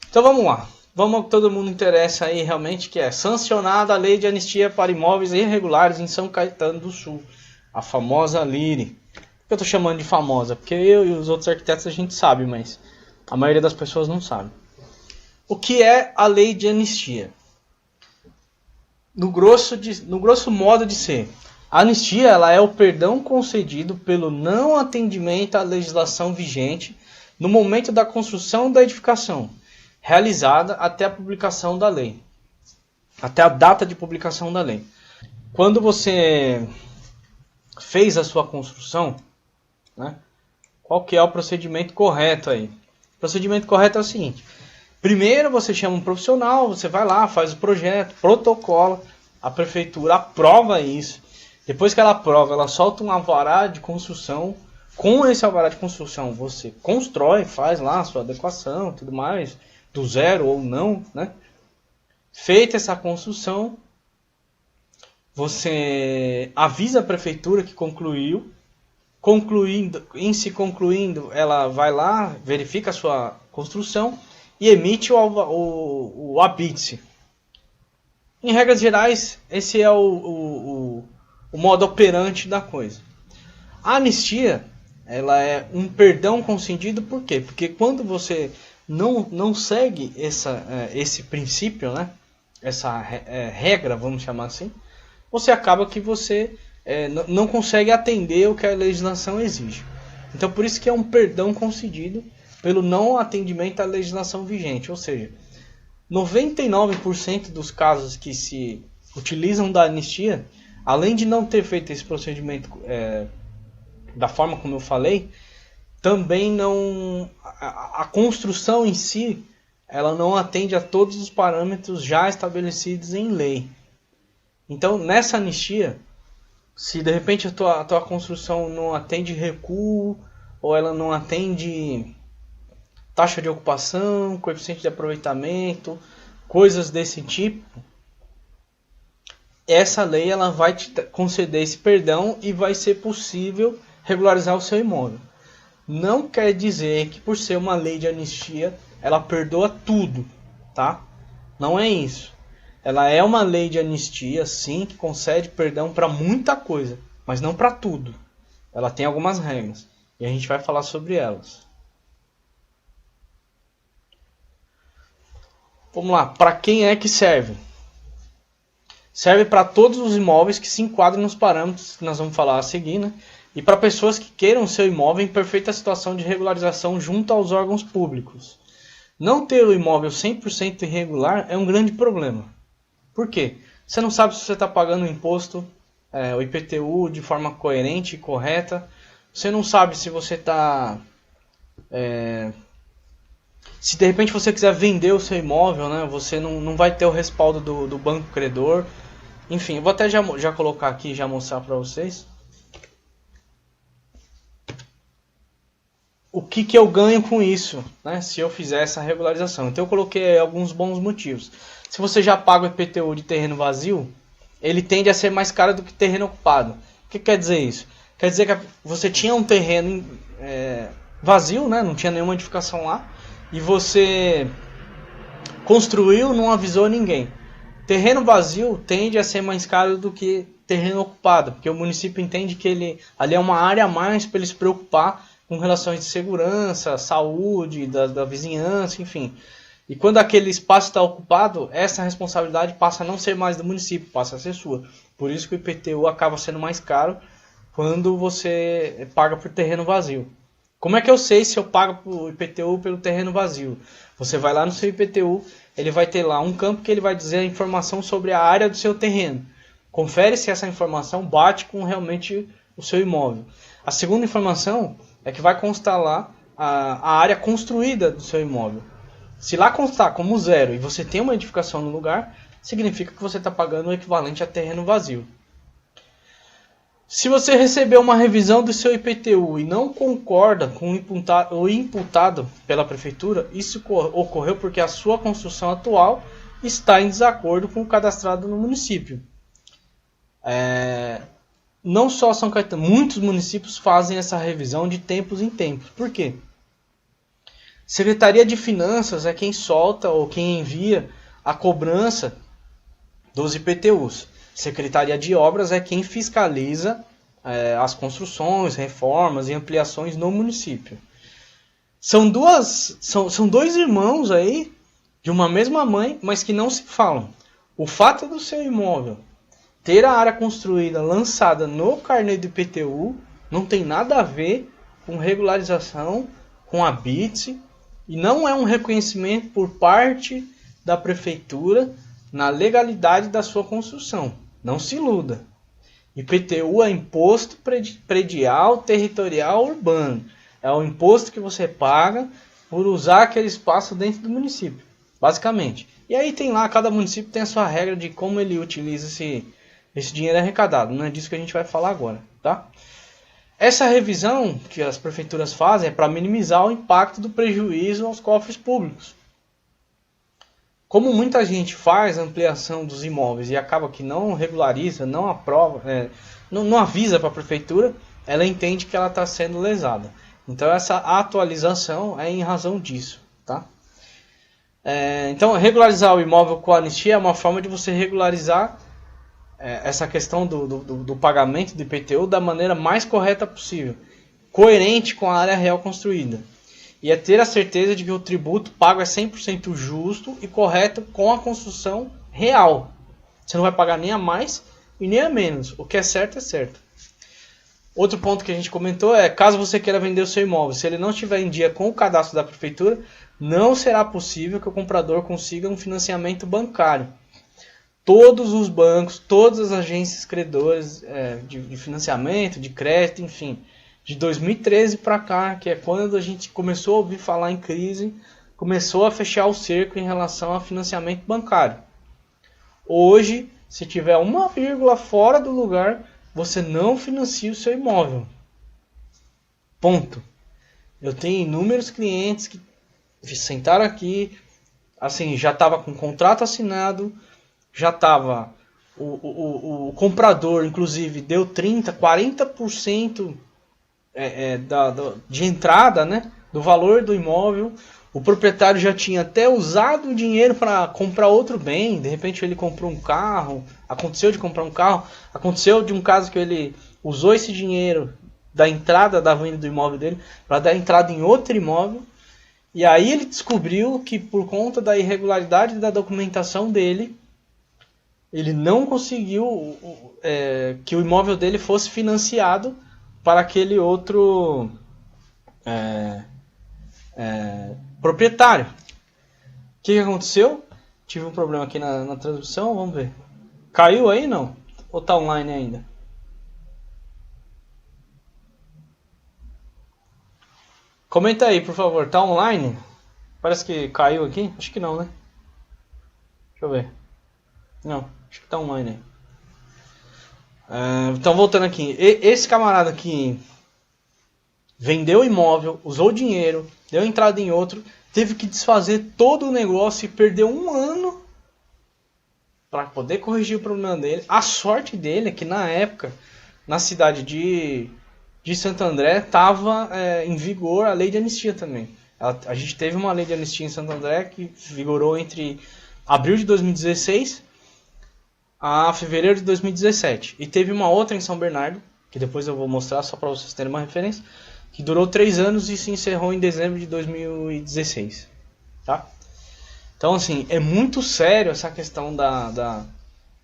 Então vamos lá. Vamos ao que todo mundo interessa aí realmente, que é sancionada a lei de anistia para imóveis irregulares em São Caetano do Sul. A famosa LIRI. Por que eu estou chamando de famosa? Porque eu e os outros arquitetos a gente sabe, mas a maioria das pessoas não sabe. O que é a lei de anistia? No grosso modo de ser, a anistia ela é o perdão concedido pelo não atendimento à legislação vigente no momento da construção da edificação, realizada até a publicação da lei, até a data de publicação da lei. Quando você fez a sua construção, né, qual que é o procedimento correto aí? O procedimento correto é o seguinte: primeiro você chama um profissional, você vai lá, faz o projeto, protocola, a prefeitura aprova isso. Depois que ela aprova, ela solta um alvará de construção. Com esse alvará de construção você constrói, faz lá a sua adequação, tudo mais, do zero ou não, né? Feita essa construção, você avisa a prefeitura que concluiu. Concluindo, ela vai lá, verifica a sua construção e emite o habite. Em regras gerais, esse é o modo operante da coisa. A anistia, ela é um perdão concedido por quê? Porque quando você não segue esse princípio, né? Essa regra, vamos chamar assim, você acaba que você não consegue atender o que a legislação exige. Então por isso que é um perdão concedido pelo não atendimento à legislação vigente. Ou seja, 99% dos casos que se utilizam da anistia, além de não ter feito esse procedimento da forma como eu falei, também não a construção em si ela não atende a todos os parâmetros já estabelecidos em lei. Então nessa anistia, se de repente a tua construção não atende recuo, ou ela não atende taxa de ocupação, coeficiente de aproveitamento, coisas desse tipo, essa lei ela vai te conceder esse perdão e vai ser possível regularizar o seu imóvel. Não quer dizer que por ser uma lei de anistia ela perdoa tudo, tá? Não é isso. Ela é uma lei de anistia, sim, que concede perdão para muita coisa, mas não para tudo. Ela tem algumas regras e a gente vai falar sobre elas. Vamos lá, para quem é que serve? Serve para todos os imóveis que se enquadram nos parâmetros que nós vamos falar a seguir, né? E para pessoas que queiram seu imóvel em perfeita situação de regularização junto aos órgãos públicos. Não ter o imóvel 100% irregular é um grande problema. Por quê? Você não sabe se você está pagando o imposto, o IPTU, de forma coerente e correta. Você não sabe se você está... se de repente você quiser vender o seu imóvel, né, você não vai ter o respaldo do banco credor. Enfim, eu vou até já colocar aqui e já mostrar para vocês. O que eu ganho com isso, né, se eu fizer essa regularização. Então eu coloquei alguns bons motivos. Se você já paga o IPTU de terreno vazio, ele tende a ser mais caro do que terreno ocupado. O que quer dizer isso? Quer dizer que você tinha um terreno vazio, né, não tinha nenhuma edificação lá, e você construiu, não avisou ninguém. Terreno vazio tende a ser mais caro do que terreno ocupado, porque o município entende que ali é uma área a mais para ele se preocupar com relações de segurança, saúde, da vizinhança, enfim. E quando aquele espaço está ocupado, essa responsabilidade passa a não ser mais do município, passa a ser sua. Por isso que o IPTU acaba sendo mais caro quando você paga por terreno vazio. Como é que eu sei se eu pago o IPTU pelo terreno vazio? Você vai lá no seu IPTU, ele vai ter lá um campo que ele vai dizer a informação sobre a área do seu terreno. Confere se essa informação bate com realmente o seu imóvel. A segunda informação é que vai constar lá a área construída do seu imóvel. Se lá constar como zero e você tem uma edificação no lugar, significa que você está pagando o equivalente a terreno vazio. Se você recebeu uma revisão do seu IPTU e não concorda com o imputado pela prefeitura, isso ocorreu porque a sua construção atual está em desacordo com o cadastrado no município. Não só São Caetano, muitos municípios fazem essa revisão de tempos em tempos. Por quê? Secretaria de Finanças é quem solta ou quem envia a cobrança dos IPTUs. Secretaria de Obras é quem fiscaliza as construções, reformas e ampliações no município. São dois irmãos aí, de uma mesma mãe, mas que não se falam. O fato do seu imóvel ter a área construída lançada no carnê do IPTU não tem nada a ver com regularização, com a BITS, e não é um reconhecimento por parte da prefeitura na legalidade da sua construção. Não se iluda. IPTU é Imposto Predial Territorial Urbano. É o imposto que você paga por usar aquele espaço dentro do município, basicamente. E aí tem lá, cada município tem a sua regra de como ele utiliza esse dinheiro arrecadado. Não é disso que a gente vai falar agora, tá? Essa revisão que as prefeituras fazem é para minimizar o impacto do prejuízo aos cofres públicos. Como muita gente faz a ampliação dos imóveis e acaba que não regulariza, não aprova, não avisa para a prefeitura, ela entende que ela está sendo lesada. Então essa atualização é em razão disso, tá? Então regularizar o imóvel com anistia é uma forma de você regularizar essa questão do pagamento do IPTU da maneira mais correta possível, coerente com a área real construída. E é ter a certeza de que o tributo pago é 100% justo e correto com a construção real. Você não vai pagar nem a mais e nem a menos. O que é certo é certo. Outro ponto que a gente comentou é, caso você queira vender o seu imóvel, se ele não estiver em dia com o cadastro da prefeitura, não será possível que o comprador consiga um financiamento bancário. Todos os bancos, todas as agências credoras de financiamento, de crédito, enfim, de 2013 para cá, que é quando a gente começou a ouvir falar em crise, começou a fechar o cerco em relação a financiamento bancário. Hoje, se tiver uma vírgula fora do lugar, você não financia o seu imóvel. Ponto. Eu tenho inúmeros clientes que sentaram aqui, assim, já estava com o contrato assinado, já estava, o comprador, inclusive, deu 30%, 40% de entrada, né, do valor do imóvel. O proprietário já tinha até usado o dinheiro para comprar outro bem. De repente ele comprou um carro. Aconteceu de comprar um carro. Aconteceu de um caso que ele usou esse dinheiro da entrada da venda do imóvel dele para dar entrada em outro imóvel. E aí ele descobriu que por conta da irregularidade da documentação dele, ele não conseguiu que o imóvel dele fosse financiado para aquele outro proprietário. O que aconteceu? Tive um problema aqui na transmissão, vamos ver. Caiu aí não? Ou tá online ainda? Comenta aí, por favor. Tá online? Parece que caiu aqui. Acho que não, né? Deixa eu ver. Não, acho que tá online aí. Então voltando aqui. Esse camarada aqui vendeu o imóvel, usou o dinheiro, deu entrada em outro, teve que desfazer todo o negócio e perdeu um ano para poder corrigir o problema dele. A sorte dele é que na época, na cidade de Santo André, estava em vigor a lei de anistia também. A gente teve uma lei de anistia em Santo André que vigorou entre abril de 2016 a fevereiro de 2017. E teve uma outra em São Bernardo, que depois eu vou mostrar só para vocês terem uma referência, que durou 3 anos e se encerrou em dezembro de 2016. Tá? Então, assim, é muito sério essa questão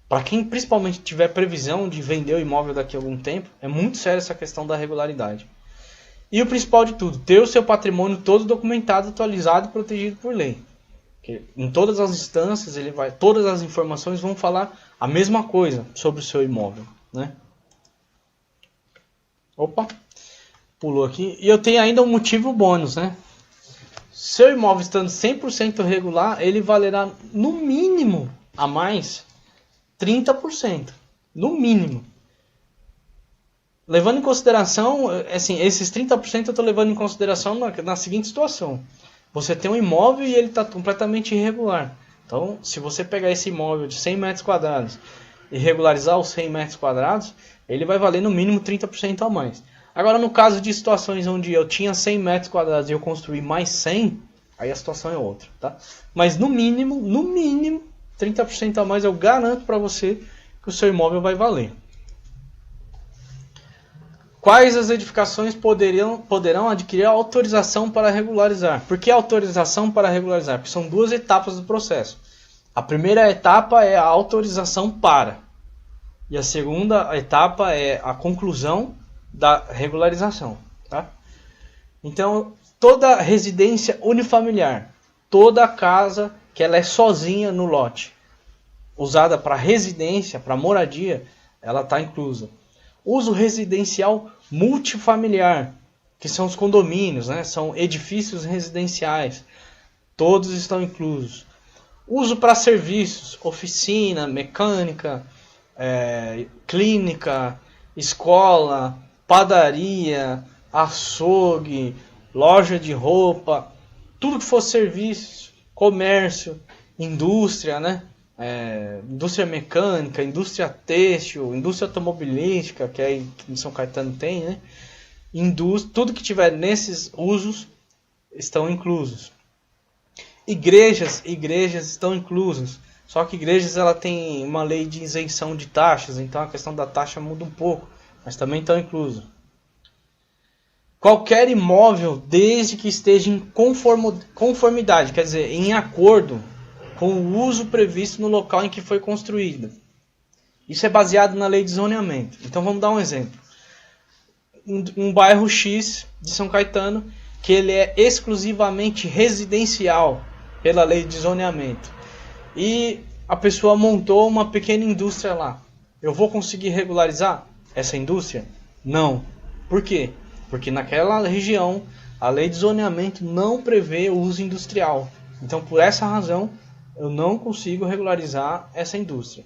para quem principalmente tiver previsão de vender o imóvel daqui a algum tempo, é muito sério essa questão da regularidade. E o principal de tudo, ter o seu patrimônio todo documentado, atualizado e protegido por lei. Porque em todas as instâncias, todas as informações vão falar a mesma coisa sobre o seu imóvel, né? Opa, pulou aqui. E eu tenho ainda um motivo bônus, né? Seu imóvel estando 100% regular, ele valerá no mínimo a mais 30%. No mínimo. Levando em consideração, assim, esses 30% eu estou levando em consideração na seguinte situação. Você tem um imóvel e ele está completamente irregular. Então, se você pegar esse imóvel de 100 metros quadrados e regularizar os 100 metros quadrados, ele vai valer no mínimo 30% a mais. Agora, no caso de situações onde eu tinha 100 metros quadrados e eu construí mais 100, Aí a situação é outra, tá? Mas no mínimo, 30% a mais eu garanto para você que o seu imóvel vai valer. Quais as edificações poderão adquirir autorização para regularizar? Por que autorização para regularizar? Porque são duas etapas do processo. A primeira etapa é a autorização para. E a segunda etapa é a conclusão da regularização. Tá? Então, toda residência unifamiliar, toda casa que ela é sozinha no lote, usada para residência, para moradia, ela está inclusa. Uso residencial multifamiliar, que são os condomínios, né? São edifícios residenciais, todos estão inclusos. Uso para serviços, oficina, mecânica, clínica, escola, padaria, açougue, loja de roupa, tudo que for serviço, comércio, indústria, né? Indústria mecânica, indústria têxtil, indústria automobilística, que aí em São Caetano tem, né? Tudo que tiver nesses usos estão inclusos. Igrejas estão inclusas. Só que igrejas ela tem uma lei de isenção de taxas, então a questão da taxa muda um pouco, mas também estão inclusos. Qualquer imóvel, desde que esteja em conformidade, quer dizer, em acordo com o uso previsto no local em que foi construído. Isso é baseado na lei de zoneamento. Então vamos dar um exemplo. Um bairro X de São Caetano, que ele é exclusivamente residencial pela lei de zoneamento. E a pessoa montou uma pequena indústria lá. Eu vou conseguir regularizar essa indústria? Não. Por quê? Porque naquela região a lei de zoneamento não prevê o uso industrial. Então por essa razão eu não consigo regularizar essa indústria.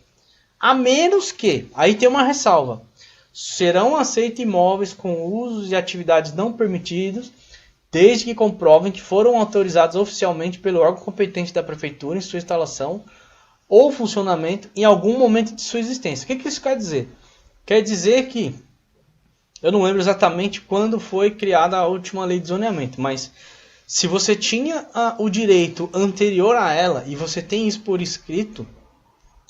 A menos que, aí tem uma ressalva, serão aceitos imóveis com usos e atividades não permitidos, desde que comprovem que foram autorizados oficialmente pelo órgão competente da prefeitura em sua instalação ou funcionamento em algum momento de sua existência. O que isso quer dizer? Quer dizer que, eu não lembro exatamente quando foi criada a última lei de zoneamento, mas se você tinha o direito anterior a ela e você tem isso por escrito,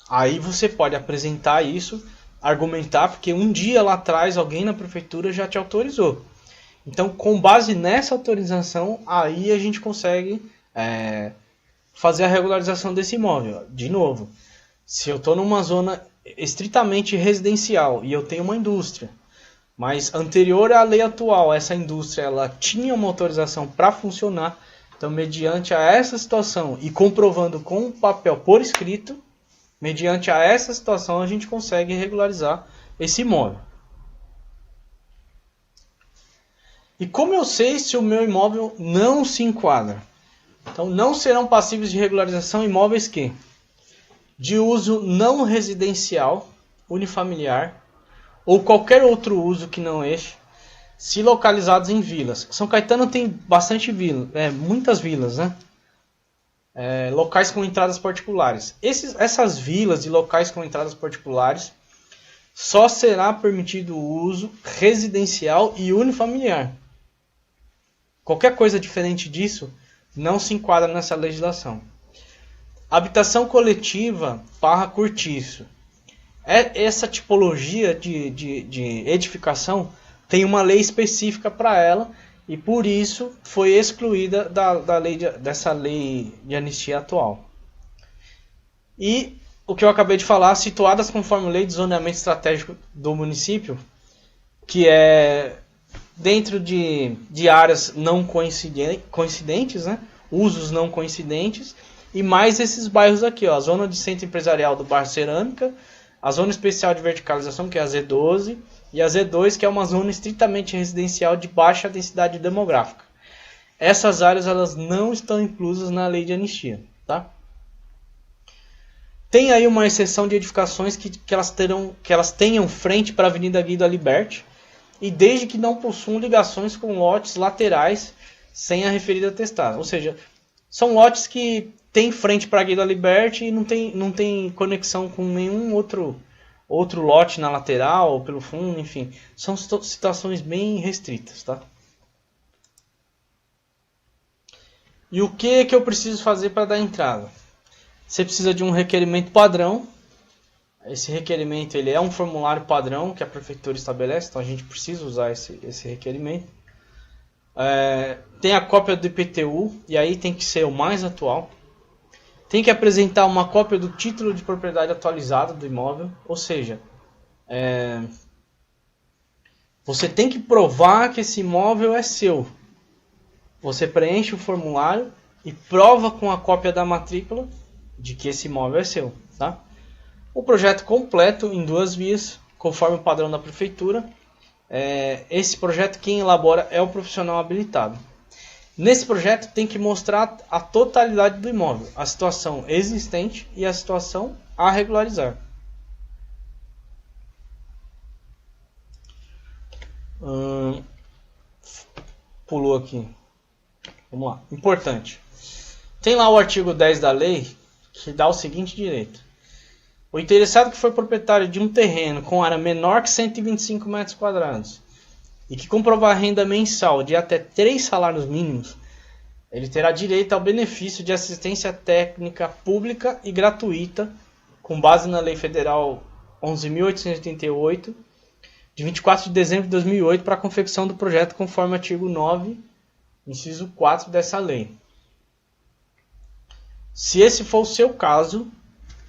aí você pode apresentar isso, argumentar, porque um dia lá atrás alguém na prefeitura já te autorizou. Então, com base nessa autorização, aí a gente consegue fazer a regularização desse imóvel. De novo, se eu estou numa zona estritamente residencial e eu tenho uma indústria, mas anterior à lei atual, essa indústria ela tinha uma autorização para funcionar. Então, mediante a essa situação e comprovando com um papel por escrito, mediante a essa situação a gente consegue regularizar esse imóvel. E como eu sei se o meu imóvel não se enquadra? Então, não serão passíveis de regularização imóveis que, de uso não residencial, unifamiliar, ou qualquer outro uso que não este, se localizados em vilas. São Caetano tem bastante vila, muitas vilas, né? Locais com entradas particulares. Essas vilas e locais com entradas particulares só será permitido o uso residencial e unifamiliar. Qualquer coisa diferente disso não se enquadra nessa legislação. Habitação coletiva / cortiço. Essa tipologia de edificação tem uma lei específica para ela e por isso foi excluída dessa lei de anistia atual. E o que eu acabei de falar, situadas conforme a lei de zoneamento estratégico do município, que é dentro de áreas não coincidentes, né? Usos não coincidentes, e mais esses bairros aqui, ó, a zona de centro empresarial do bairro Cerâmica, a zona especial de verticalização, que é a Z12, e a Z2, que é uma zona estritamente residencial de baixa densidade demográfica. Essas áreas elas não estão inclusas na lei de anistia. Tá? Tem aí uma exceção de edificações que elas tenham frente para a Avenida Guido Aliberti, e desde que não possuam ligações com lotes laterais sem a referida atestada. Ou seja, são lotes que têm frente para a Guido Aliberti e não tem conexão com nenhum outro lote na lateral ou pelo fundo, enfim. São situações bem restritas. Tá? E o que eu preciso fazer para dar entrada? Você precisa de um requerimento padrão. Esse requerimento ele é um formulário padrão que a prefeitura estabelece, então a gente precisa usar esse requerimento. Tem a cópia do IPTU, e aí tem que ser o mais atual. Tem que apresentar uma cópia do título de propriedade atualizado do imóvel, ou seja, você tem que provar que esse imóvel é seu. Você preenche o formulário e prova com a cópia da matrícula de que esse imóvel é seu, tá? O projeto completo em 2 vias, conforme o padrão da prefeitura. Esse projeto quem elabora é o profissional habilitado. Nesse projeto tem que mostrar a totalidade do imóvel, a situação existente e a situação a regularizar. Pulou aqui. Vamos lá. Importante. Tem lá o artigo 10 da lei que dá o seguinte direito. O interessado que for proprietário de um terreno com área menor que 125 metros quadrados e que comprovar renda mensal de até 3 salários mínimos, ele terá direito ao benefício de assistência técnica pública e gratuita, com base na Lei Federal 11.888, de 24 de dezembro de 2008, para a confecção do projeto conforme artigo 9, inciso 4 dessa lei. Se esse for o seu caso,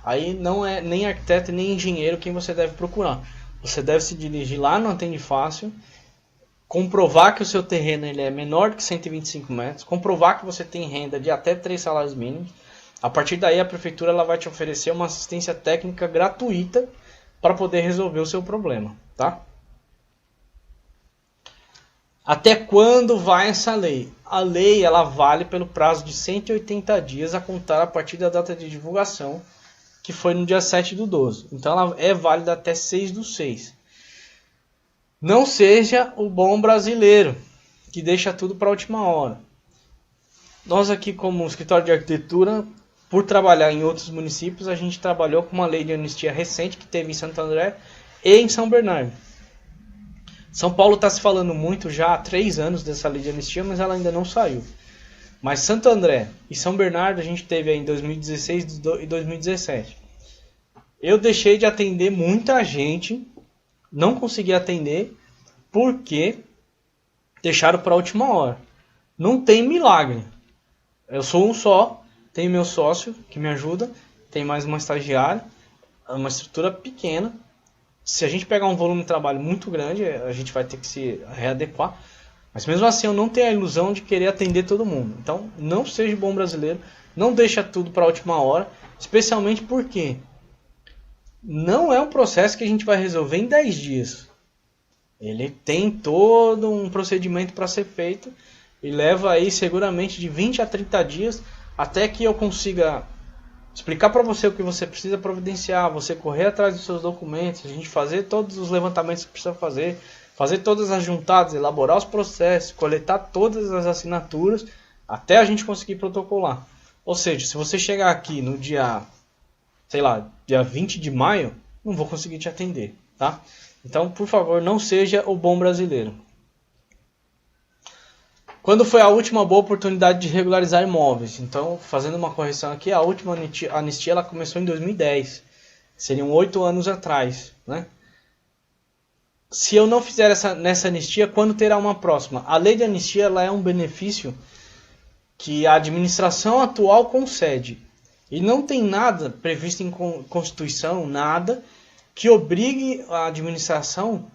aí não é nem arquiteto nem engenheiro quem você deve procurar. Você deve se dirigir lá no Atende Fácil, comprovar que o seu terreno ele é menor que 125 metros, comprovar que você tem renda de até 3 salários mínimos. A partir daí a prefeitura ela vai te oferecer uma assistência técnica gratuita para poder resolver o seu problema, tá? Até quando vai essa lei? A lei ela vale pelo prazo de 180 dias a contar a partir da data de divulgação, que foi no dia 7/12. Então ela é válida até 6/6. Não seja o bom brasileiro, que deixa tudo para a última hora. Nós aqui como escritório de arquitetura, por trabalhar em outros municípios, a gente trabalhou com uma lei de anistia recente que teve em Santo André e em São Bernardo. São Paulo está se falando muito já há 3 anos dessa lei de anistia, mas ela ainda não saiu. Mas Santo André e São Bernardo a gente teve aí em 2016 e 2017. Eu deixei de atender muita gente, não consegui atender porque deixaram para a última hora. Não tem milagre. Eu sou um só, tenho meu sócio que me ajuda, tem mais uma estagiária, uma estrutura pequena. Se a gente pegar um volume de trabalho muito grande, a gente vai ter que se readequar. Mas mesmo assim eu não tenho a ilusão de querer atender todo mundo. Então não seja bom brasileiro, não deixa tudo para a última hora, especialmente porque não é um processo que a gente vai resolver em 10 dias. Ele tem todo um procedimento para ser feito e leva aí seguramente de 20 a 30 dias até que eu consiga explicar para você o que você precisa providenciar, você correr atrás dos seus documentos, a gente fazer todos os levantamentos que precisa fazer todas as juntadas, elaborar os processos, coletar todas as assinaturas, até a gente conseguir protocolar. Ou seja, se você chegar aqui no dia, dia 20 de maio, não vou conseguir te atender, tá? Então, por favor, não seja o bom brasileiro. Quando foi a última boa oportunidade de regularizar imóveis? Então, fazendo uma correção aqui, a última anistia ela começou em 2010. Seriam 8 anos atrás, né? Se eu não fizer nessa anistia, quando terá uma próxima? A lei de anistia ela é um benefício que a administração atual concede. E não tem nada previsto em Constituição, nada, que obrigue a administração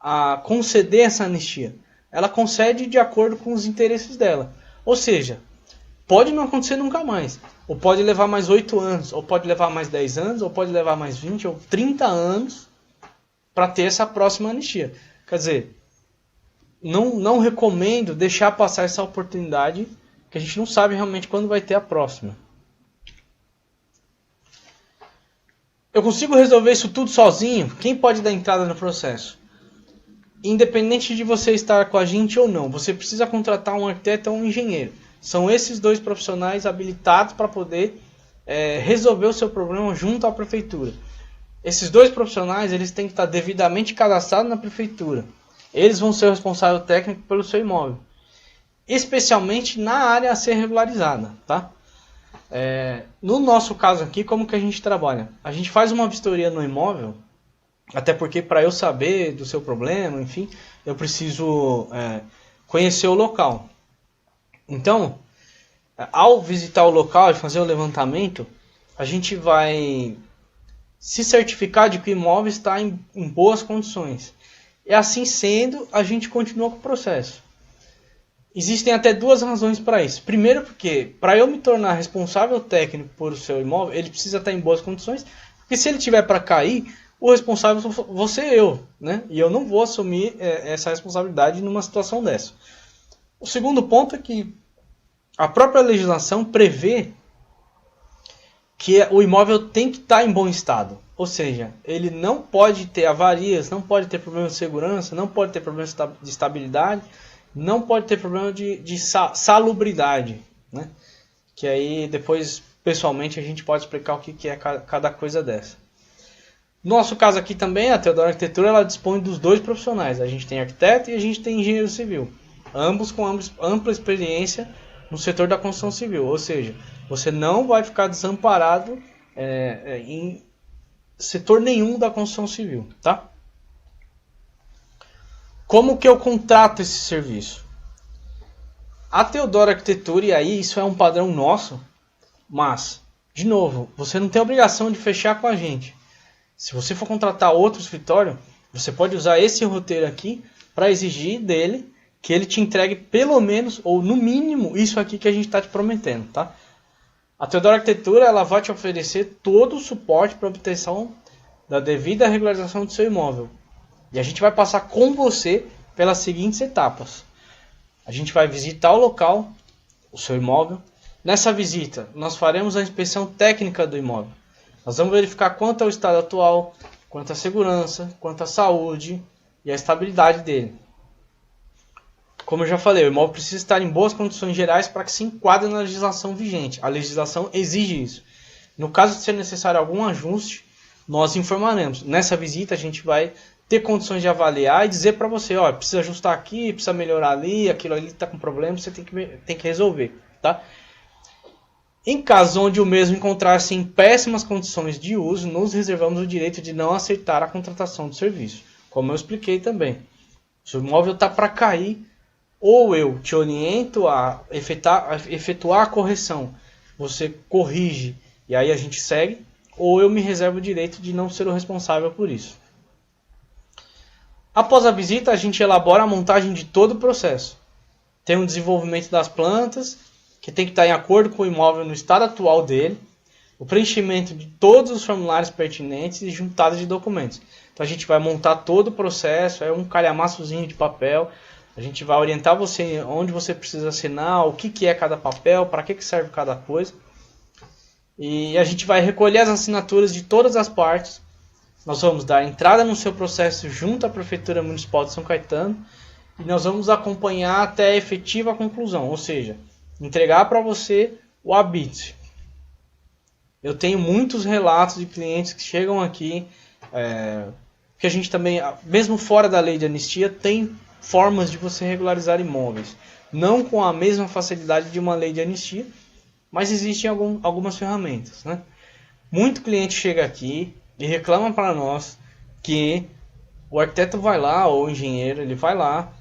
a conceder essa anistia. Ela concede de acordo com os interesses dela. Ou seja, pode não acontecer nunca mais. Ou pode levar mais 8 anos, ou pode levar mais 10 anos, ou pode levar mais 20 ou 30 anos para ter essa próxima anistia. Quer dizer, não recomendo deixar passar essa oportunidade, que a gente não sabe realmente quando vai ter a próxima. Eu consigo resolver isso tudo sozinho? Quem pode dar entrada no processo? Independente de você estar com a gente ou não, você precisa contratar um arquiteto ou um engenheiro. São esses 2 profissionais habilitados para poder resolver o seu problema junto à prefeitura. Esses 2 profissionais eles têm que estar devidamente cadastrados na prefeitura. Eles vão ser o responsável técnico pelo seu imóvel. especialmente na área a ser regularizada, tá? No nosso caso aqui, como que a gente trabalha? A gente faz uma vistoria no imóvel, até porque para eu saber do seu problema, enfim, eu preciso conhecer o local. Então, ao visitar o local e fazer o levantamento, a gente vai se certificar de que o imóvel está em boas condições. E assim sendo, a gente continua com o processo. Existem até duas razões para isso. Primeiro, porque para eu me tornar responsável técnico por o seu imóvel, ele precisa estar em boas condições. Porque se ele tiver para cair, o responsável vou ser eu, né? E eu não vou assumir essa responsabilidade numa situação dessa. O segundo ponto é que a própria legislação prevê que o imóvel tem que estar em bom estado. Ou seja, ele não pode ter avarias, não pode ter problemas de segurança, não pode ter problemas de estabilidade, não pode ter problema de salubridade, né? Que aí depois, pessoalmente, a gente pode explicar o que é cada coisa dessa. No nosso caso aqui também, a Teodoro Arquitetura ela dispõe dos dois profissionais. A gente tem arquiteto e a gente tem engenheiro civil. Ambos com ampla experiência no setor da construção civil. Ou seja, você não vai ficar desamparado em setor nenhum da construção civil, tá? Como que eu contrato esse serviço? A Teodoro Arquitetura, e aí isso é um padrão nosso, mas, de novo, você não tem obrigação de fechar com a gente. Se você for contratar outro escritório, você pode usar esse roteiro aqui para exigir dele que ele te entregue pelo menos, ou no mínimo, isso aqui que a gente está te prometendo, tá? A Teodoro Arquitetura ela vai te oferecer todo o suporte para obtenção da devida regularização do seu imóvel. E a gente vai passar com você pelas seguintes etapas. A gente vai visitar o local, o seu imóvel. Nessa visita, nós faremos a inspeção técnica do imóvel. Nós vamos verificar quanto é o estado atual, quanto à segurança, quanto à saúde e à estabilidade dele. Como eu já falei, o imóvel precisa estar em boas condições gerais para que se enquadre na legislação vigente. A legislação exige isso. No caso de ser necessário algum ajuste, nós informaremos. Nessa visita a gente vai ter condições de avaliar e dizer para você, ó, precisa ajustar aqui, precisa melhorar ali, aquilo ali está com problema, você tem que resolver, tá? Em caso onde o mesmo encontrar-se em péssimas condições de uso, nos reservamos o direito de não aceitar a contratação do serviço. Como eu expliquei também. Se o imóvel está para cair, ou eu te oriento a efetuar a correção, você corrige e aí a gente segue, ou eu me reservo o direito de não ser o responsável por isso. Após a visita, a gente elabora a montagem de todo o processo. Tem um desenvolvimento das plantas, que tem que estar em acordo com o imóvel no estado atual dele, o preenchimento de todos os formulários pertinentes e juntada de documentos. Então a gente vai montar todo o processo, é um calhamaçozinho de papel, a gente vai orientar você onde você precisa assinar, o que é cada papel, para que serve cada coisa. E a gente vai recolher as assinaturas de todas as partes. Nós vamos dar entrada no seu processo junto à Prefeitura Municipal de São Caetano e nós vamos acompanhar até a efetiva conclusão, ou seja, entregar para você o habite. Eu tenho muitos relatos de clientes que chegam aqui, que a gente também, mesmo fora da lei de anistia, tem formas de você regularizar imóveis. Não com a mesma facilidade de uma lei de anistia, mas existem algumas ferramentas, né? Muito cliente chega aqui e reclama para nós que o arquiteto vai lá, ou o engenheiro, ele vai lá,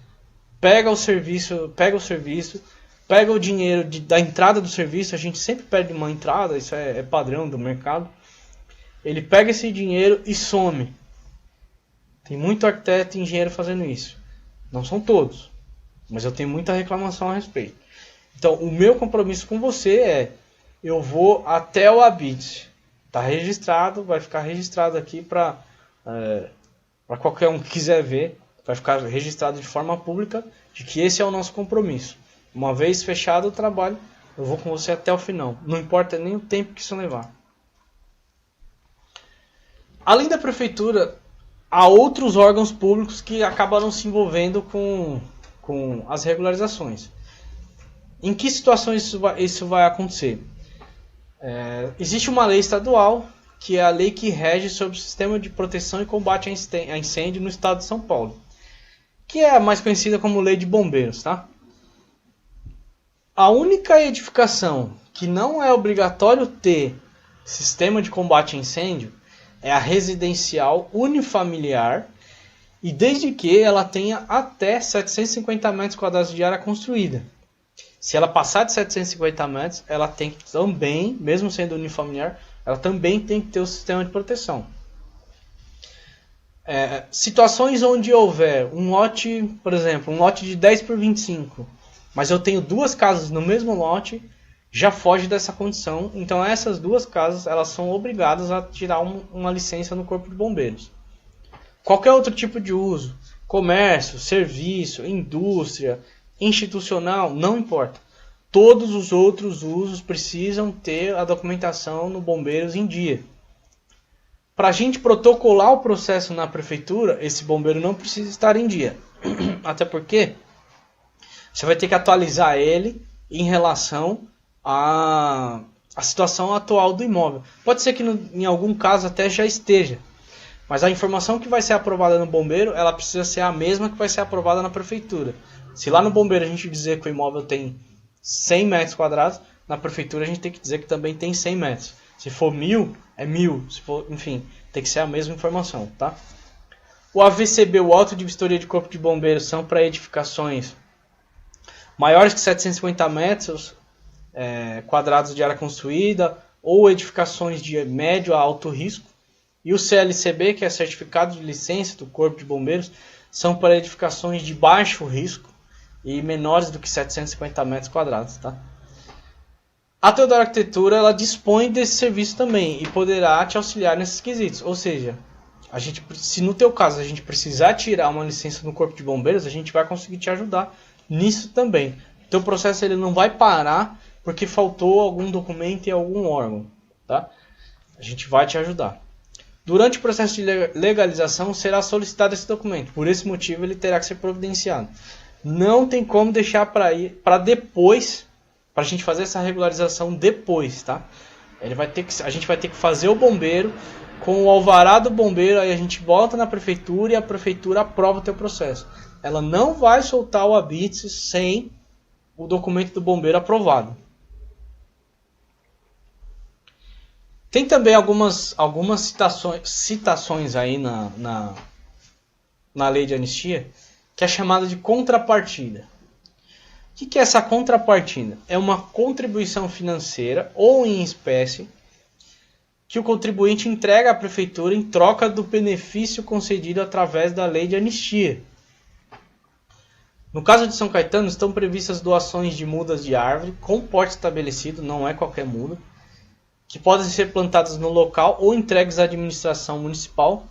pega o serviço, pega o dinheiro da entrada do serviço, a gente sempre pede uma entrada, isso é padrão do mercado. Ele pega esse dinheiro e some. Tem muito arquiteto e engenheiro fazendo isso. Não são todos, mas eu tenho muita reclamação a respeito. Então, o meu compromisso com você é, eu vou até o habite. Está registrado, vai ficar registrado aqui para qualquer um que quiser ver. Vai ficar registrado de forma pública de que esse é o nosso compromisso. Uma vez fechado o trabalho, eu vou com você até o final. Não importa nem o tempo que isso levar. Além da prefeitura, há outros órgãos públicos que acabaram se envolvendo com as regularizações. Em que situações isso vai acontecer? Existe uma lei estadual, que é a lei que rege sobre o sistema de proteção e combate a incêndio no estado de São Paulo, que é a mais conhecida como Lei de Bombeiros, tá? A única edificação que não é obrigatório ter sistema de combate a incêndio é a residencial unifamiliar, e desde que ela tenha até 750 metros quadrados de área construída. Se ela passar de 750 metros, ela tem que também, mesmo sendo unifamiliar, ela também tem que ter o sistema de proteção. Situações onde houver um lote, por exemplo, um lote de 10 por 25, mas eu tenho duas casas no mesmo lote, já foge dessa condição. Então essas duas casas elas são obrigadas a tirar uma licença no Corpo de Bombeiros. Qualquer outro tipo de uso, comércio, serviço, indústria, institucional, não importa. Todos os outros usos precisam ter a documentação no Bombeiros em dia. Para a gente protocolar o processo na prefeitura, esse bombeiro não precisa estar em dia. Até porque você vai ter que atualizar ele em relação à situação atual do imóvel. Pode ser que em algum caso até já esteja. Mas a informação que vai ser aprovada no bombeiro, ela precisa ser a mesma que vai ser aprovada na prefeitura. Se lá no bombeiro a gente dizer que o imóvel tem 100 metros quadrados, na prefeitura a gente tem que dizer que também tem 100 metros. Se for 1000, é 1000. Se for, enfim, tem que ser a mesma informação, tá? O AVCB, o auto de vistoria de corpo de bombeiros, são para edificações maiores que 750 metros quadrados de área construída, ou edificações de médio a alto risco. E o CLCB, que é certificado de licença do Corpo de Bombeiros, são para edificações de baixo risco e menores do que 750 metros quadrados. Tá? A Teodoro Arquitetura ela dispõe desse serviço também e poderá te auxiliar nesses quesitos. Ou seja, se no teu caso a gente precisar tirar uma licença no Corpo de Bombeiros, a gente vai conseguir te ajudar nisso também. O teu processo ele não vai parar porque faltou algum documento em algum órgão. Tá? A gente vai te ajudar. Durante o processo de legalização será solicitado esse documento. Por esse motivo ele terá que ser providenciado. Não tem como deixar para depois, para a gente fazer essa regularização depois, tá? A gente vai ter que fazer o bombeiro com o alvará do bombeiro, aí a gente volta na prefeitura e a prefeitura aprova o teu processo. Ela não vai soltar o habite sem o documento do bombeiro aprovado. Tem também algumas citações aí na lei de anistia, que é chamada de contrapartida. O que é essa contrapartida? É uma contribuição financeira ou em espécie que o contribuinte entrega à prefeitura em troca do benefício concedido através da lei de anistia. No caso de São Caetano, estão previstas doações de mudas de árvore com porte estabelecido, não é qualquer muda, que podem ser plantadas no local ou entregues à administração municipal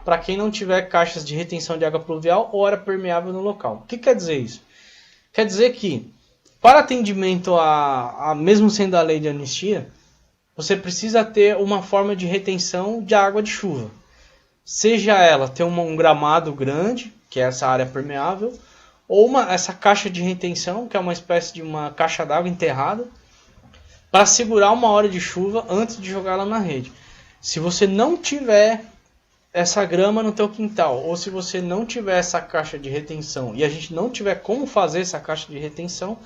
para quem não tiver caixas de retenção de água pluvial ou área permeável no local. O que quer dizer isso? Quer dizer que, para atendimento mesmo sendo a lei de anistia, você precisa ter uma forma de retenção de água de chuva. Seja ela ter um gramado grande, que é essa área permeável, ou essa caixa de retenção, que é uma espécie de uma caixa d'água enterrada, para segurar uma hora de chuva antes de jogá-la na rede. Se você não tiver essa grama no teu quintal, ou se você não tiver essa caixa de retenção e a gente não tiver como fazer essa caixa de retenção,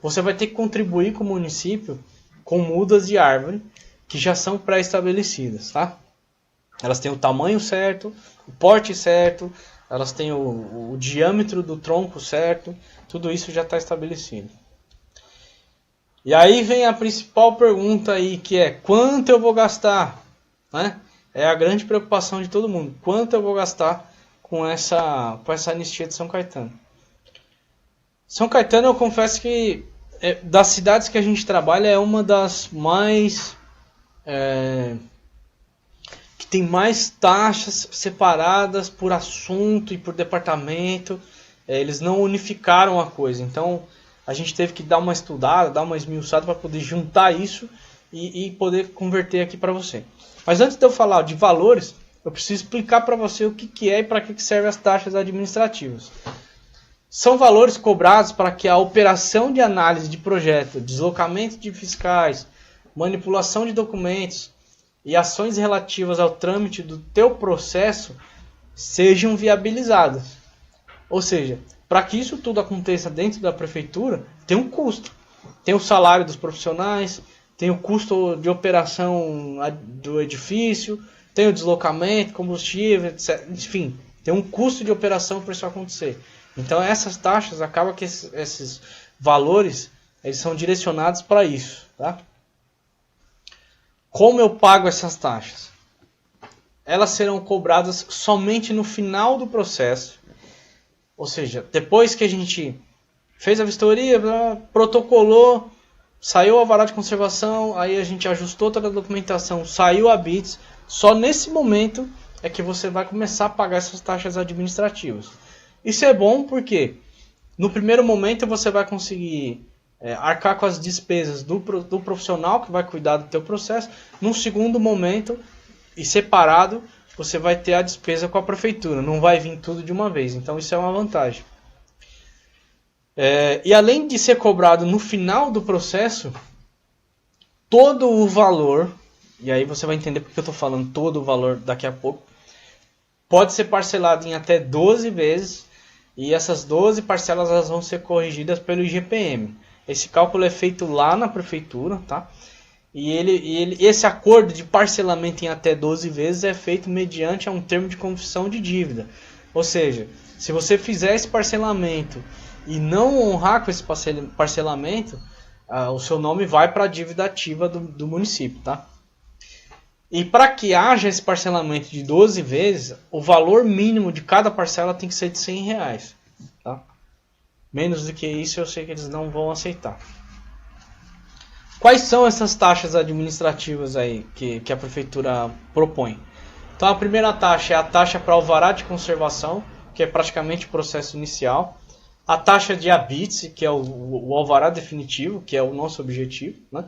você vai ter que contribuir com o município com mudas de árvore que já são pré-estabelecidas, tá? Elas têm o tamanho certo, o porte certo, elas têm o diâmetro do tronco certo, tudo isso já está estabelecido. E aí vem a principal pergunta aí, que é quanto eu vou gastar? Né? É a grande preocupação de todo mundo. Quanto eu vou gastar com essa anistia de São Caetano? São Caetano, eu confesso que das cidades que a gente trabalha é uma das mais... que tem mais taxas separadas por assunto e por departamento. Eles não unificaram a coisa, então... A gente teve que dar uma estudada, dar uma esmiuçada para poder juntar isso e poder converter aqui para você. Mas antes de eu falar de valores, eu preciso explicar para você o que é e para que servem as taxas administrativas. São valores cobrados para que a operação de análise de projeto, deslocamento de fiscais, manipulação de documentos e ações relativas ao trâmite do teu processo sejam viabilizadas. Ou seja, para que isso tudo aconteça dentro da prefeitura, tem um custo. Tem o salário dos profissionais, tem o custo de operação do edifício, tem o deslocamento, combustível, etc. Enfim, tem um custo de operação para isso acontecer. Então essas taxas, acaba que esses valores, eles são direcionados para isso. Tá? Como eu pago essas taxas? Elas serão cobradas somente no final do processo. Ou seja, depois que a gente fez a vistoria, protocolou, saiu o alvará de conservação, aí a gente ajustou toda a documentação, saiu a BITS, só nesse momento é que você vai começar a pagar essas taxas administrativas. Isso é bom porque no primeiro momento você vai conseguir arcar com as despesas do profissional que vai cuidar do teu processo. Num segundo momento, e separado, você vai ter a despesa com a prefeitura. Não vai vir tudo de uma vez. Então isso é uma vantagem. E além de ser cobrado no final do processo, todo o valor, e aí você vai entender porque eu estou falando todo o valor daqui a pouco, pode ser parcelado em até 12 vezes. E essas 12 parcelas elas vão ser corrigidas pelo IGPM. Esse cálculo é feito lá na prefeitura, tá? E esse acordo de parcelamento em até 12 vezes é feito mediante um termo de confissão de dívida. Ou seja, se você fizer esse parcelamento e não honrar com esse parcelamento, o seu nome vai para a dívida ativa do município, tá? E para que haja esse parcelamento de 12 vezes, o valor mínimo de cada parcela tem que ser de R$100. Tá? Menos do que isso eu sei que eles não vão aceitar. Quais são essas taxas administrativas aí que a prefeitura propõe? Então a primeira taxa é a taxa para alvará de conservação, que é praticamente o processo inicial. A taxa de habite, que é o alvará definitivo, que é o nosso objetivo, né?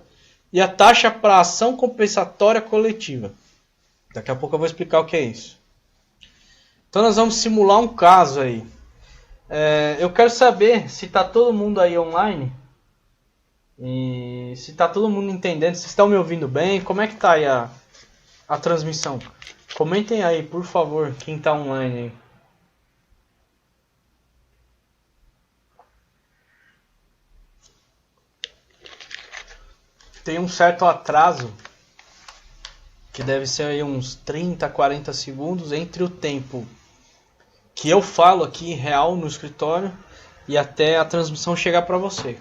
E a taxa para ação compensatória coletiva. Daqui a pouco eu vou explicar o que é isso. Então nós vamos simular um caso aí. Eu quero saber se está todo mundo aí online. E se está todo mundo entendendo. Se estão me ouvindo bem. Como é que está aí a transmissão? Comentem aí, por favor, quem está online aí. Tem um certo atraso, que deve ser aí uns 30, 40 segundos entre o tempo que eu falo aqui real no escritório e até a transmissão chegar para você.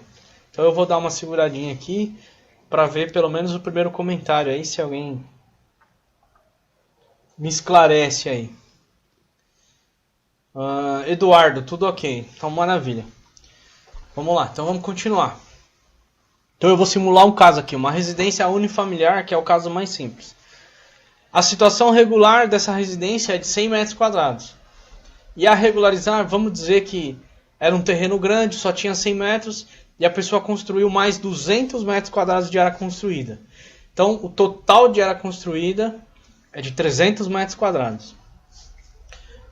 Então eu vou dar uma seguradinha aqui para ver pelo menos o primeiro comentário aí, se alguém me esclarece aí. Eduardo, tudo ok, então maravilha. Vamos lá, então vamos continuar. Então eu vou simular um caso aqui, uma residência unifamiliar, que é o caso mais simples. A situação regular dessa residência é de 100 metros quadrados. E a regularizar, vamos dizer que era um terreno grande, só tinha 100 metros, e a pessoa construiu mais 200 metros quadrados de área construída. Então o total de área construída é de 300 metros quadrados.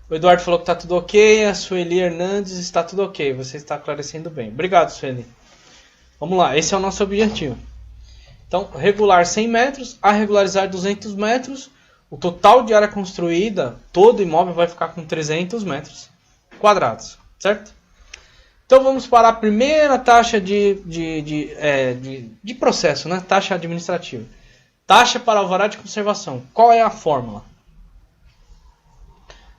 O Eduardo falou que está tudo ok, a Sueli Hernandes está tudo ok, você está esclarecendo bem. Obrigado, Sueli. Vamos lá, esse é o nosso objetivo. Então, regular 100 metros, a regularizar 200 metros, o total de área construída, todo imóvel vai ficar com 300 metros quadrados, certo? Então vamos para a primeira taxa de processo, né? Taxa administrativa. Taxa para alvará de conservação. Qual é a fórmula?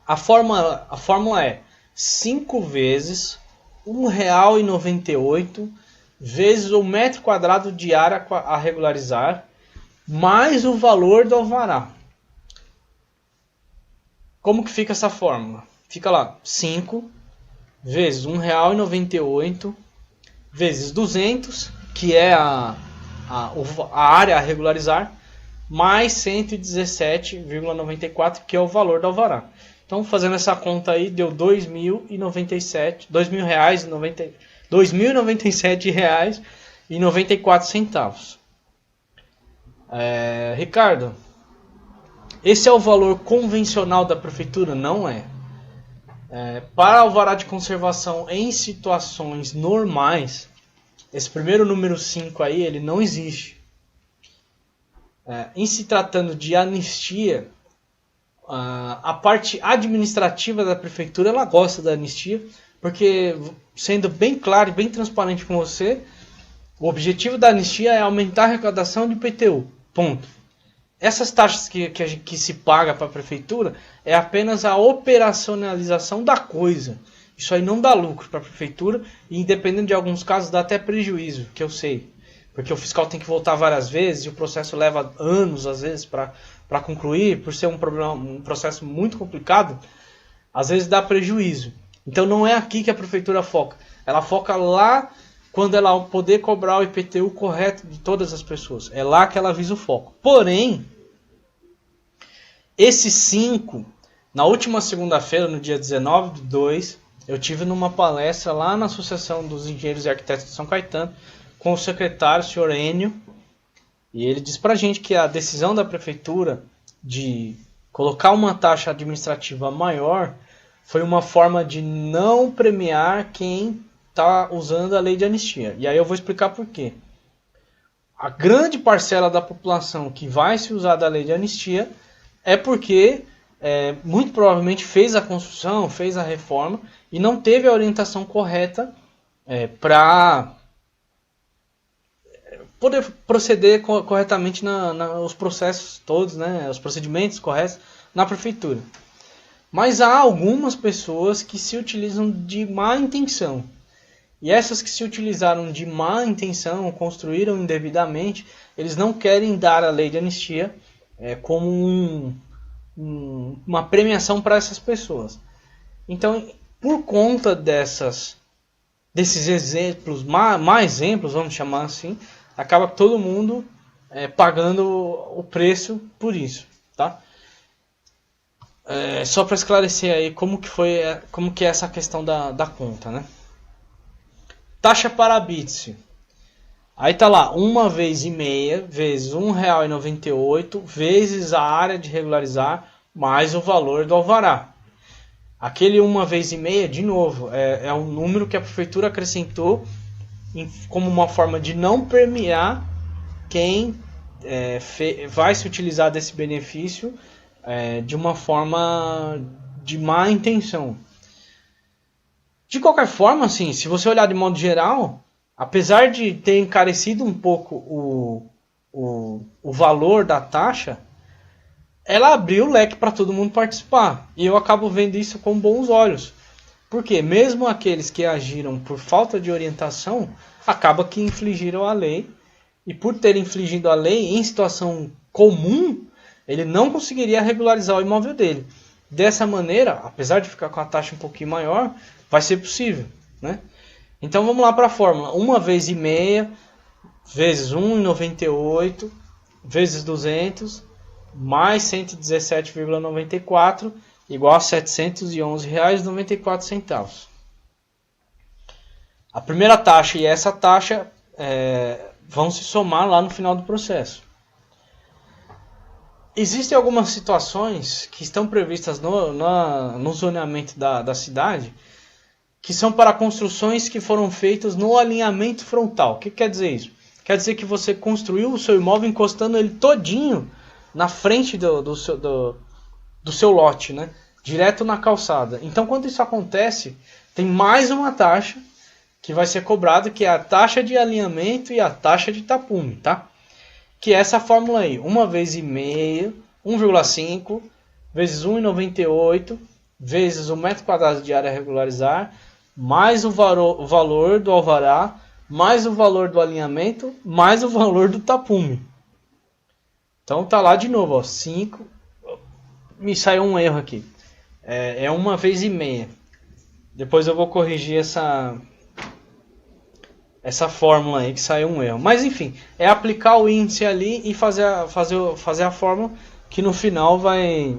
A fórmula é 5 vezes R$1,98 vezes o metro quadrado de área a regularizar, mais o valor do alvará. Como que fica essa fórmula? Fica lá, 5 vezes R$1,98 vezes 200, que é a área a regularizar, mais 117,94, que é o valor do alvará. Então, fazendo essa conta aí, deu R$2.097,94. Ricardo, esse é o valor convencional da prefeitura? Não é. Para alvará de conservação em situações normais, esse primeiro número 5 aí, ele não existe. Em se tratando de anistia, a parte administrativa da prefeitura, ela gosta da anistia, porque, sendo bem claro e bem transparente com você, O objetivo da anistia é aumentar a arrecadação de IPTU. Ponto. Essas taxas que se paga para a prefeitura é apenas a operacionalização da coisa. Isso aí não dá lucro para a prefeitura e, independente de alguns casos, dá até prejuízo, que eu sei. Porque o fiscal tem que voltar várias vezes e o processo leva anos, às vezes, para concluir. Por ser um processo muito complicado, às vezes dá prejuízo. Então não é aqui que a prefeitura foca. Ela foca lá quando ela poder cobrar o IPTU correto de todas as pessoas. É lá que ela visa o foco. Porém, esses 5, na última segunda-feira, no dia 19/2, eu tive numa palestra lá na Associação dos Engenheiros e Arquitetos de São Caetano, com o secretário, o senhor Enio, e ele disse pra gente que a decisão da prefeitura de colocar uma taxa administrativa maior foi uma forma de não premiar quem está usando a lei de anistia. E aí eu vou explicar por quê. A grande parcela da população que vai se usar da lei de anistia é porque muito provavelmente fez a construção, fez a reforma e não teve a orientação correta para poder proceder corretamente nos processos todos, né, os procedimentos corretos na prefeitura. Mas há algumas pessoas que se utilizam de má intenção. E essas que se utilizaram de má intenção, construíram indevidamente, eles não querem dar a lei de anistia como uma premiação para essas pessoas. Então, por conta desses exemplos, má exemplos, vamos chamar assim, acaba todo mundo pagando o preço por isso, tá? Só para esclarecer aí como que é essa questão da conta, né? Taxa para habite-se. Aí tá lá, 1,5 vezes R$1,98 vezes a área de regularizar mais o valor do alvará. Aquele 1,5, de novo, é um número que a prefeitura acrescentou como uma forma de não premiar quem vai se utilizar desse benefício de uma forma de má intenção. De qualquer forma, assim, se você olhar de modo geral, apesar de ter encarecido um pouco o valor da taxa, ela abriu o leque para todo mundo participar. E eu acabo vendo isso com bons olhos. Porque mesmo aqueles que agiram por falta de orientação, acaba que infringiram a lei. E por ter infringido a lei em situação comum, ele não conseguiria regularizar o imóvel dele. Dessa maneira, apesar de ficar com a taxa um pouquinho maior, vai ser possível, né? Então vamos lá para a fórmula. 1,5 vezes R$1,98 vezes 200 mais 117,94 igual a R$711,94. A primeira taxa e essa taxa vão se somar lá no final do processo. Existem algumas situações que estão previstas no zoneamento da cidade que são para construções que foram feitas no alinhamento frontal. O que quer dizer isso? Quer dizer que você construiu o seu imóvel encostando ele todinho na frente do seu lote, né? Direto na calçada. Então, quando isso acontece, tem mais uma taxa que vai ser cobrada, que é a taxa de alinhamento e a taxa de tapume, tá? Que é essa fórmula aí, 1,5, 1,5 vezes 1,98 vezes o metro quadrado de área a regularizar, mais o valor do alvará, mais o valor do alinhamento, mais o valor do tapume. Então tá lá de novo, ó, 5, me saiu um erro aqui, é 1,5. Depois eu vou corrigir essa fórmula aí que saiu um erro. Mas enfim, é aplicar o índice ali e fazer a fórmula que no final vai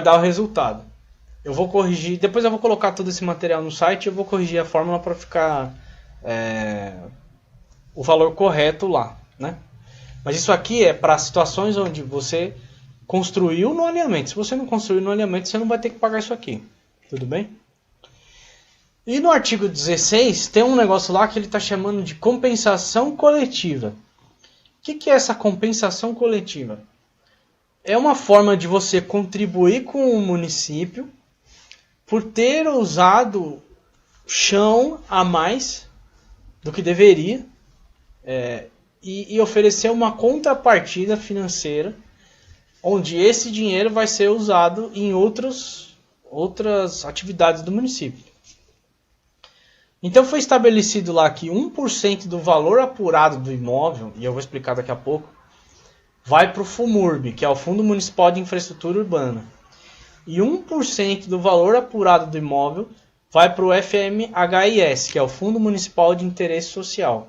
dar o resultado. Eu vou corrigir, depois eu vou colocar todo esse material no site e eu vou corrigir a fórmula para ficar o valor correto lá, né? Mas isso aqui é para situações onde você construiu no alinhamento. Se você não construiu no alinhamento, você não vai ter que pagar isso aqui. Tudo bem? E no artigo 16 tem um negócio lá que ele está chamando de compensação coletiva. O que é essa compensação coletiva? É uma forma de você contribuir com o município por ter usado chão a mais do que deveria, e oferecer uma contrapartida financeira, onde esse dinheiro vai ser usado em outras atividades do município. Então foi estabelecido lá que 1% do valor apurado do imóvel, e eu vou explicar daqui a pouco, vai para o FUMURB, que é o Fundo Municipal de Infraestrutura Urbana. E 1% do valor apurado do imóvel vai para o FMHIS, que é o Fundo Municipal de Interesse Social.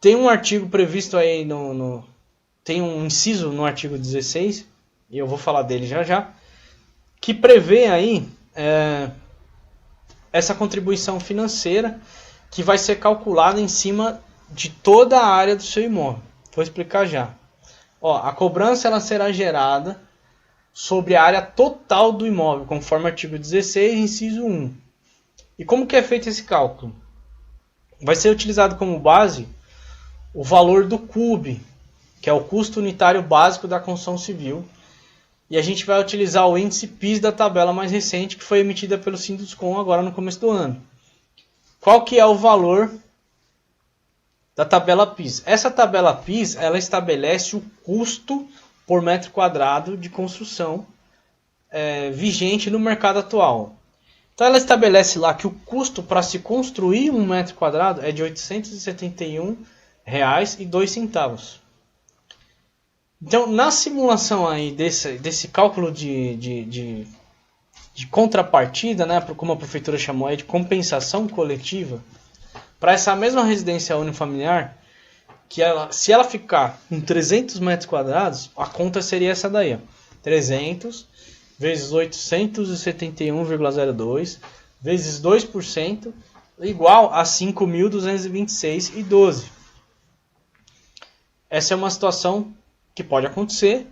Tem um artigo previsto aí, tem um inciso no artigo 16, e eu vou falar dele já já, que prevê aí essa contribuição financeira que vai ser calculada em cima de toda a área do seu imóvel. Vou explicar já. A cobrança ela será gerada sobre a área total do imóvel, conforme o artigo 16, inciso 1. E como que é feito esse cálculo? Vai ser utilizado como base o valor do CUB, que é o custo unitário básico da construção civil. E a gente vai utilizar o índice PIS da tabela mais recente, que foi emitida pelo Sinduscon agora no começo do ano. Qual que é o valor da tabela PIS? Essa tabela PIS ela estabelece o custo por metro quadrado de construção vigente no mercado atual. Então ela estabelece lá que o custo para se construir um metro quadrado é de R$ 871,02. Então na simulação aí desse cálculo de contrapartida, né, como a prefeitura chamou aí, de compensação coletiva, para essa mesma residência unifamiliar, se ela ficar com 300 metros quadrados, a conta seria essa daí, ó. 300 vezes 871,02 vezes 2% igual a 5.226,12. Essa é uma situação que pode acontecer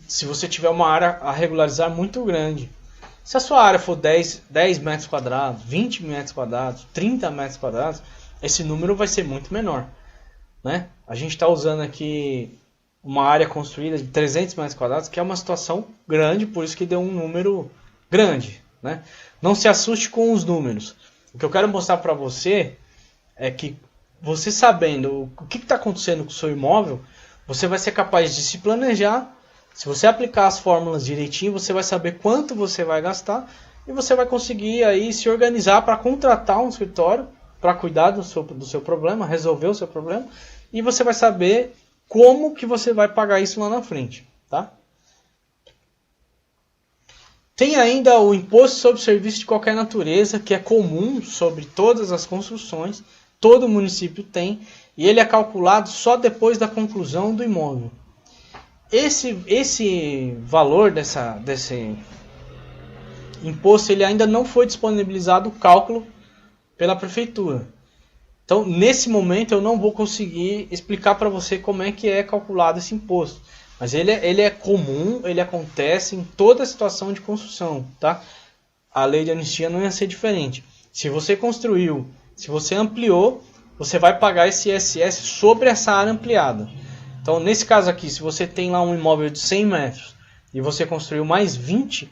se você tiver uma área a regularizar muito grande. Se a sua área for 10 metros quadrados, 20 metros quadrados, 30 metros quadrados, esse número vai ser muito menor, né? A gente está usando aqui uma área construída de 300 metros quadrados, que é uma situação grande, por isso que deu um número grande, né? Não se assuste com os números. O que eu quero mostrar para você é que você sabendo o que está acontecendo com o seu imóvel, você vai ser capaz de se planejar. Se você aplicar as fórmulas direitinho, você vai saber quanto você vai gastar e você vai conseguir aí se organizar para contratar um escritório para cuidar do seu problema, resolver o seu problema, e você vai saber como que você vai pagar isso lá na frente, tá? Tem ainda o imposto sobre serviço de qualquer natureza, que é comum sobre todas as construções, todo município tem, e ele é calculado só depois da conclusão do imóvel. Esse valor desse imposto ele ainda não foi disponibilizado o cálculo pela prefeitura. Então, nesse momento, eu não vou conseguir explicar para você como é que é calculado esse imposto. Mas ele é comum, ele acontece em toda situação de construção, tá? A lei de anistia não ia ser diferente. Se você construiu, se você ampliou, você vai pagar esse ISS sobre essa área ampliada. Então, nesse caso aqui, se você tem lá um imóvel de 100 metros e você construiu mais 20,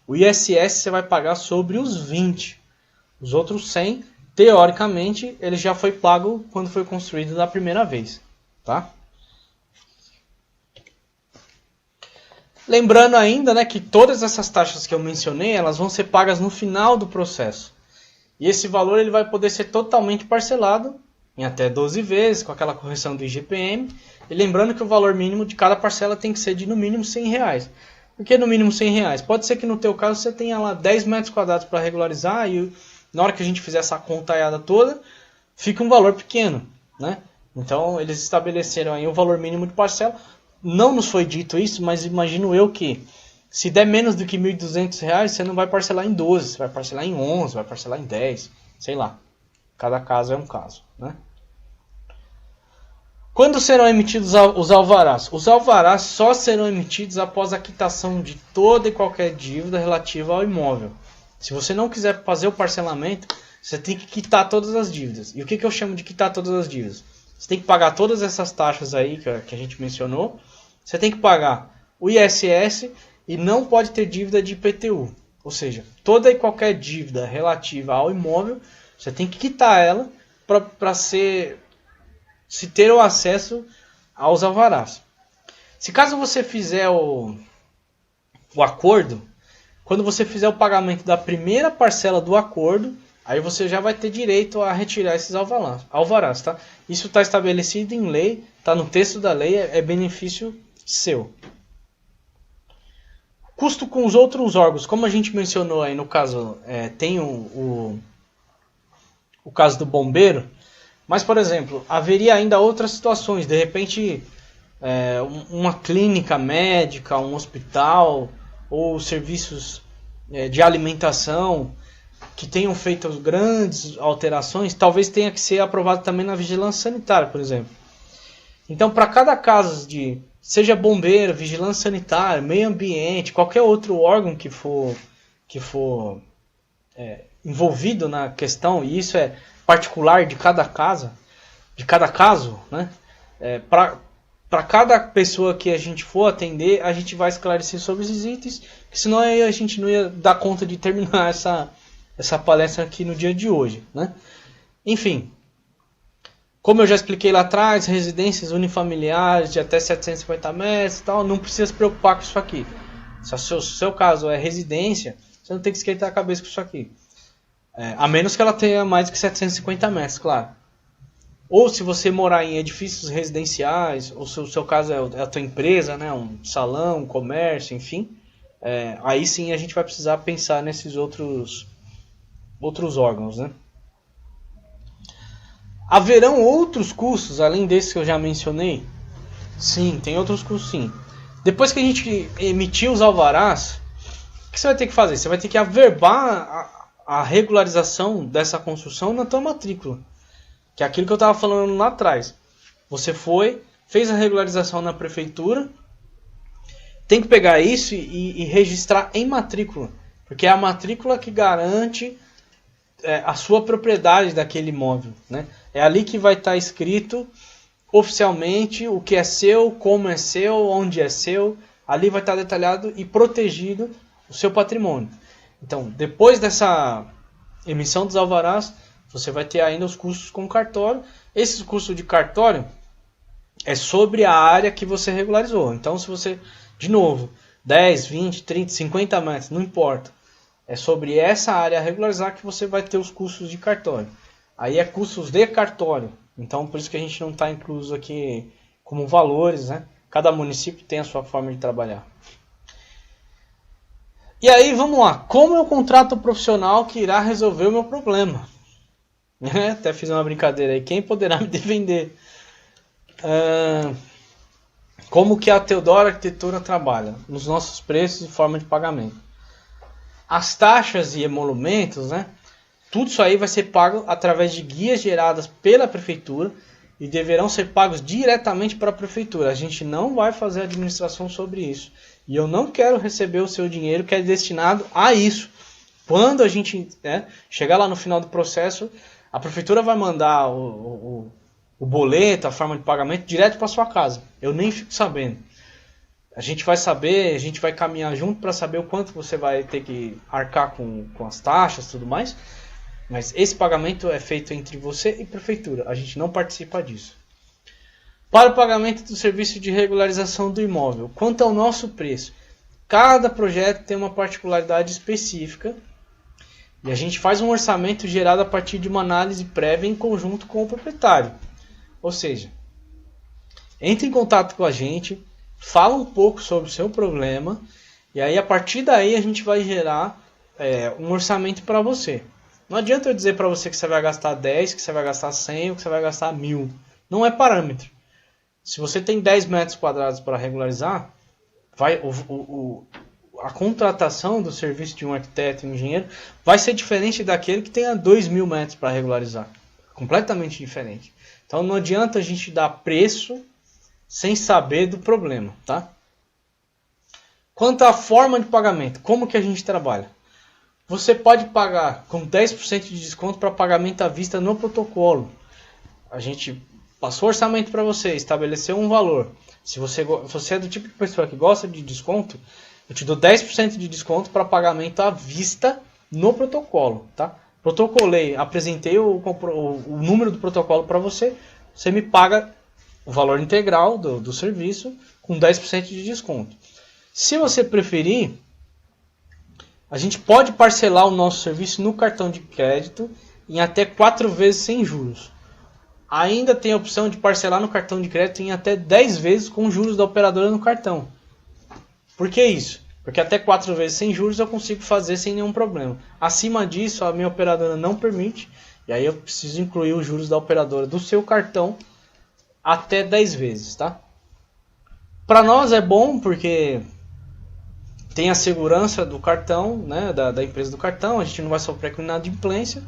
o ISS você vai pagar sobre os 20. Os outros 100, teoricamente, ele já foi pago quando foi construído da primeira vez, tá? Lembrando ainda, né, que todas essas taxas que eu mencionei, elas vão ser pagas no final do processo. E esse valor ele vai poder ser totalmente parcelado em até 12 vezes, com aquela correção do IGPM. E lembrando que o valor mínimo de cada parcela tem que ser de no mínimo R$100. Por que no mínimo R$100? Pode ser que no teu caso você tenha lá 10 metros quadrados para regularizar e na hora que a gente fizer essa contaiada toda, fica um valor pequeno, né? Então eles estabeleceram aí o valor mínimo de parcela. Não nos foi dito isso, mas imagino eu que se der menos do que R$1.200, você não vai parcelar em 12, você vai parcelar em 11, vai parcelar em 10, sei lá. Cada caso é um caso, né? Quando serão emitidos os alvarás? Os alvarás só serão emitidos após a quitação de toda e qualquer dívida relativa ao imóvel. Se você não quiser fazer o parcelamento, você tem que quitar todas as dívidas. E o que eu chamo de quitar todas as dívidas? Você tem que pagar todas essas taxas aí que a gente mencionou. Você tem que pagar o ISS e não pode ter dívida de IPTU. Ou seja, toda e qualquer dívida relativa ao imóvel Você tem que quitar ela para se ter o acesso aos alvarás. Se caso você fizer o acordo, quando você fizer o pagamento da primeira parcela do acordo, aí você já vai ter direito a retirar esses alvarás, tá? Isso está estabelecido em lei, está no texto da lei, é benefício seu. Custo com os outros órgãos, como a gente mencionou aí no caso, tem o caso do bombeiro, mas, por exemplo, haveria ainda outras situações, de repente uma clínica médica, um hospital, ou serviços de alimentação que tenham feito grandes alterações, talvez tenha que ser aprovado também na vigilância sanitária, por exemplo. Então, para cada caso de, seja bombeiro, vigilância sanitária, meio ambiente, qualquer outro órgão que for envolvido na questão, e isso é particular de cada caso, né? Para cada pessoa que a gente for atender, a gente vai esclarecer sobre esses itens, que senão aí a gente não ia dar conta de terminar essa palestra aqui no dia de hoje, né? Enfim, como eu já expliquei lá atrás, residências unifamiliares de até 750 metros e tal, não precisa se preocupar com isso aqui. Se o seu caso é residência, você não tem que esquentar a cabeça com isso aqui. A menos que ela tenha mais que 750 metros, claro. Ou se você morar em edifícios residenciais, ou se o seu caso é a tua empresa, né, um salão, um comércio, enfim, aí sim a gente vai precisar pensar nesses outros órgãos, né? Haverão outros custos, além desses que eu já mencionei? Sim, tem outros custos sim. Depois que a gente emitir os alvarás, o que você vai ter que fazer? Você vai ter que averbar a regularização dessa construção na tua matrícula. Que é aquilo que eu estava falando lá atrás. Você fez a regularização na prefeitura, tem que pegar isso e registrar em matrícula. Porque é a matrícula que garante a sua propriedade daquele imóvel, né? É ali que vai estar escrito oficialmente o que é seu, como é seu, onde é seu. Ali vai estar detalhado e protegido o seu patrimônio. Então, depois dessa emissão dos alvarás, você vai ter ainda os custos com cartório. Esses custos de cartório é sobre a área que você regularizou. Então, se você, de novo, 10, 20, 30, 50 metros, não importa. É sobre essa área a regularizar que você vai ter os custos de cartório. Aí é custos de cartório. Então, por isso que a gente não está incluso aqui como valores, né? Cada município tem a sua forma de trabalhar. E aí, vamos lá. Como eu contrato o profissional que irá resolver o meu problema? Até fiz uma brincadeira aí. Quem poderá me defender? Como que a Teodoro Arquitetura trabalha? Nos nossos preços e forma de pagamento. As taxas e emolumentos, né? Tudo isso aí vai ser pago através de guias geradas pela prefeitura e deverão ser pagos diretamente para a prefeitura. A gente não vai fazer administração sobre isso. E eu não quero receber o seu dinheiro que é destinado a isso. Quando a gente chegar lá no final do processo, a prefeitura vai mandar o boleto, a forma de pagamento direto para sua casa. Eu nem fico sabendo. A gente vai saber, a gente vai caminhar junto para saber o quanto você vai ter que arcar com as taxas e tudo mais. Mas esse pagamento é feito entre você e prefeitura. A gente não participa disso. Para o pagamento do serviço de regularização do imóvel, quanto ao nosso preço, cada projeto tem uma particularidade específica e a gente faz um orçamento gerado a partir de uma análise prévia em conjunto com o proprietário. Ou seja, entre em contato com a gente, fala um pouco sobre o seu problema e aí a partir daí a gente vai gerar um orçamento para você. Não adianta eu dizer para você que você vai gastar 10, que você vai gastar 100 ou que você vai gastar 1.000. Não é parâmetro. Se você tem 10 metros quadrados para regularizar, a contratação do serviço de um arquiteto e um engenheiro vai ser diferente daquele que tenha 2.000 metros para regularizar. Completamente diferente. Então não adianta a gente dar preço sem saber do problema, tá? Quanto à forma de pagamento, como que a gente trabalha? Você pode pagar com 10% de desconto para pagamento à vista no protocolo. A gente passou o orçamento para você, estabeleceu um valor. Se você é do tipo de pessoa que gosta de desconto, eu te dou 10% de desconto para pagamento à vista no protocolo, tá? protocolei, apresentei o número do protocolo para você, você me paga o valor integral do serviço com 10% de desconto. Se você preferir, a gente pode parcelar o nosso serviço no cartão de crédito em até 4 vezes sem juros. Ainda tem a opção de parcelar no cartão de crédito em até 10 vezes com juros da operadora no cartão. Por que isso? Porque até 4 vezes sem juros eu consigo fazer sem nenhum problema. Acima disso, a minha operadora não permite. E aí eu preciso incluir os juros da operadora do seu cartão até 10 vezes, tá? Para nós é bom porque tem a segurança do cartão, né, da empresa do cartão. A gente não vai sofrer com inadimplência.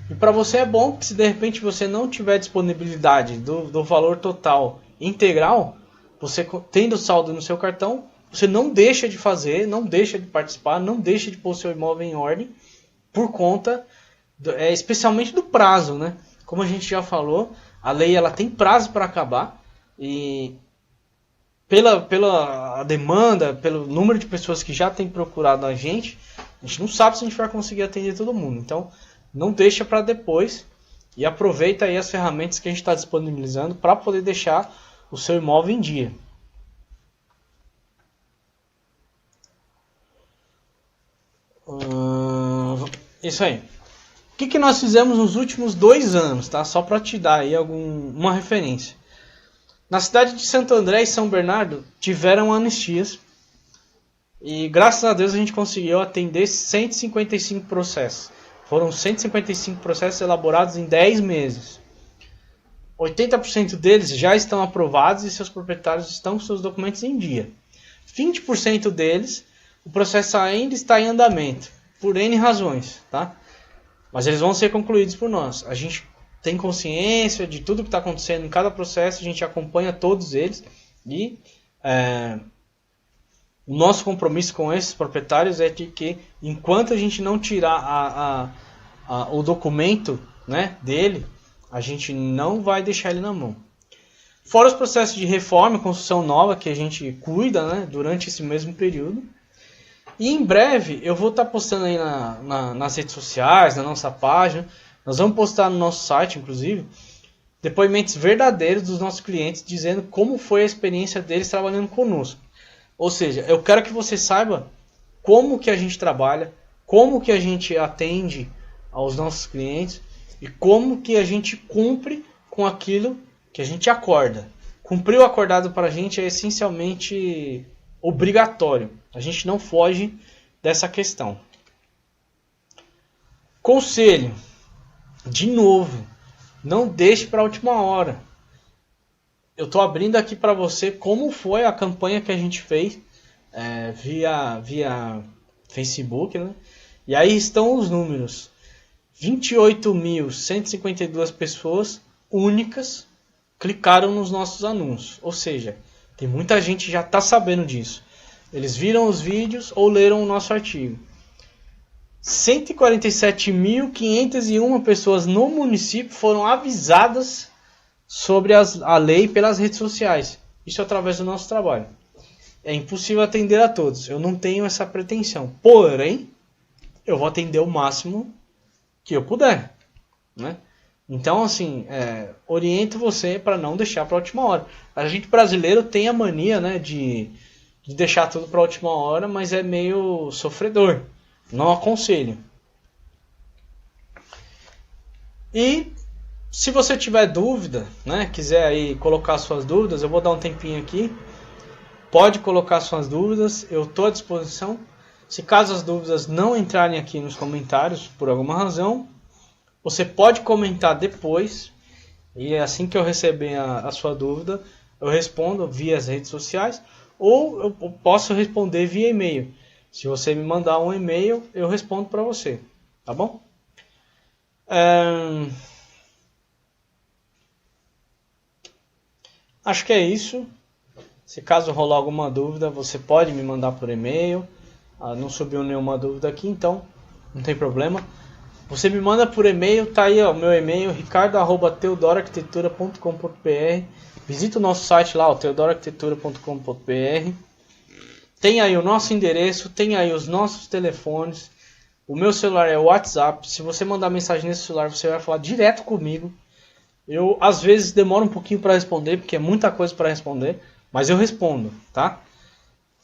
E para você é bom que se de repente você não tiver disponibilidade do valor total integral, você tendo saldo no seu cartão, você não deixa de fazer, não deixa de participar, não deixa de pôr seu imóvel em ordem, por conta, especialmente do prazo, né? Como a gente já falou, a lei ela tem prazo para acabar e pela demanda, pelo número de pessoas que já tem procurado a gente não sabe se a gente vai conseguir atender todo mundo. Então, não deixa para depois e aproveita aí as ferramentas que a gente está disponibilizando para poder deixar o seu imóvel em dia. Isso aí. O que nós fizemos nos últimos 2 anos, tá? Só para te dar aí uma referência. Na cidade de Santo André e São Bernardo tiveram anistias e graças a Deus a gente conseguiu atender 155 processos. Foram 155 processos elaborados em 10 meses. 80% deles já estão aprovados e seus proprietários estão com seus documentos em dia. 20% deles, o processo ainda está em andamento, por N razões, tá? Mas eles vão ser concluídos por nós. A gente tem consciência de tudo que está acontecendo em cada processo, a gente acompanha todos eles e o nosso compromisso com esses proprietários é de que enquanto a gente não tirar o documento, né, dele, a gente não vai deixar ele na mão. Fora os processos de reforma e construção nova que a gente cuida, né, durante esse mesmo período. E em breve eu vou estar postando aí nas redes sociais, na nossa página. Nós vamos postar no nosso site, inclusive, depoimentos verdadeiros dos nossos clientes dizendo como foi a experiência deles trabalhando conosco. Ou seja, eu quero que você saiba como que a gente trabalha, como que a gente atende aos nossos clientes e como que a gente cumpre com aquilo que a gente acorda. Cumprir o acordado para a gente é essencialmente obrigatório. A gente não foge dessa questão. Conselho, de novo, não deixe para a última hora. Eu estou abrindo aqui para você como foi a campanha que a gente fez via Facebook, né? E aí estão os números. 28.152 pessoas únicas clicaram nos nossos anúncios. Ou seja, tem muita gente que já está sabendo disso. Eles viram os vídeos ou leram o nosso artigo. 147.501 pessoas no município foram avisadas sobre a lei pelas redes sociais. Isso através do nosso trabalho. É impossível atender a todos. Eu não tenho essa pretensão. Porém, eu vou atender o máximo que eu puder, né? Então, assim, oriento você para não deixar para a última hora. A gente brasileiro tem a mania, né, de deixar tudo para a última hora, mas é meio sofredor. Não aconselho. E se você tiver dúvida, né, quiser aí colocar suas dúvidas, eu vou dar um tempinho aqui. Pode colocar suas dúvidas, eu estou à disposição. Se caso as dúvidas não entrarem aqui nos comentários por alguma razão, você pode comentar depois. E assim que eu receber a sua dúvida, eu respondo via as redes sociais ou eu posso responder via e-mail. Se você me mandar um e-mail, eu respondo para você, tá bom? Acho que é isso. Se caso rolar alguma dúvida, você pode me mandar por e-mail. Não subiu nenhuma dúvida aqui, então não tem problema. Você me manda por e-mail, tá aí o meu e-mail, ricardo@teodoroarquitetura.com.br. Visita o nosso site lá, teodoroarquitetura.com.br. Tem aí o nosso endereço, tem aí os nossos telefones. O meu celular é o WhatsApp. Se você mandar mensagem nesse celular, você vai falar direto comigo. Eu, às vezes, demoro um pouquinho para responder, porque é muita coisa para responder. Mas eu respondo, tá?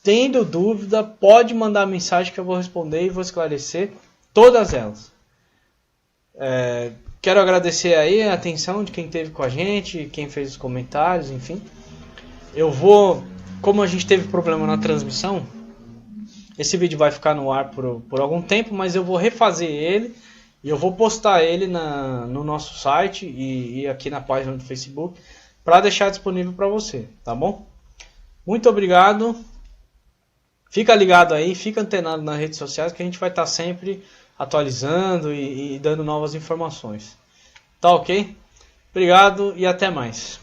Tendo dúvida, pode mandar mensagem que eu vou responder e vou esclarecer todas elas. Quero agradecer aí a atenção de quem esteve com a gente, quem fez os comentários, enfim. Eu vou, como a gente teve problema na transmissão, esse vídeo vai ficar no ar por algum tempo, mas eu vou refazer ele e eu vou postar ele no nosso site e aqui na página do Facebook para deixar disponível para você, tá bom? Muito obrigado. Fica ligado aí, fica antenado nas redes sociais que a gente vai estar sempre atualizando e dando novas informações. Tá ok? Obrigado e até mais.